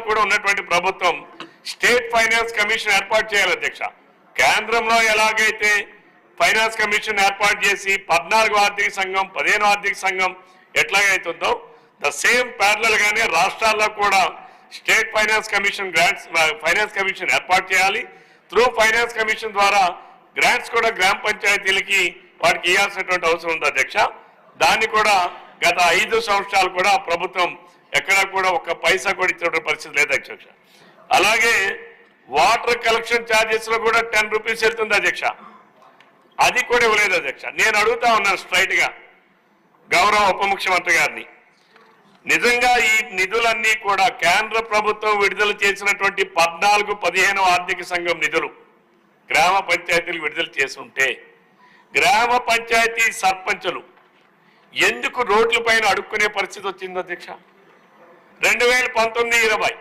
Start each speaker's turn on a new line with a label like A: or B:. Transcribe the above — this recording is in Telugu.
A: కూడా ఉన్నటువంటి ప్రభుత్వం స్టేట్ ఫైనాన్స్ కమిషన్ ఏర్పాటు చేయాలి అధ్యక్ష. కేంద్రంలో ఎలాగైతే ఫైనాన్స్ కమిషన్ ఏర్పాటు చేసి 14వ ఆర్థిక సంఘం 15వ ఆర్థిక సంఘం ఎట్లాగైతుందో ద సేమ్ ప్యారలల్ గానే రాష్ట్రాల్లో కూడా state finance commission finance commission ఏర్పాటు చేయాలి. త్రూ ఫైనాన్స్ కమిషన్ ద్వారా గ్రాంట్స్ కూడా గ్రామ పంచాయతీలకి వాటికి ఇవ్వాల్సినటువంటి అవసరం ఉంది అధ్యక్ష. దాన్ని కూడా గత 5 సంవత్సరాలు కూడా ప్రభుత్వం ఎక్కడా కూడా ఒక్క పైసా కూడా ఇచ్చిన పరిస్థితి లేదు అధ్యక్ష. అలాగే వాటర్ కలెక్షన్ ఛార్జెస్ లో కూడా 10 రూపీస్ వెళ్తుంది అధ్యక్ష. అది కూడా ఇవ్వలేదు అధ్యక్ష. నేను అడుగుతా ఉన్నాను స్ట్రైట్ గా గౌరవ ఉప ముఖ్యమంత్రి గారిని, నిజంగా ఈ నిధులన్నీ కూడా కేంద్ర ప్రభుత్వం విడుదల చేసినటువంటి 14-15వ ఆర్థిక సంఘం నిధులు గ్రామ పంచాయతీలు విడుదల చేసి ఉంటే గ్రామ పంచాయతీ సర్పంచులు ఎందుకు రోడ్ల పైన అడుక్కునే పరిస్థితి వచ్చింది అధ్యక్ష? 2019-20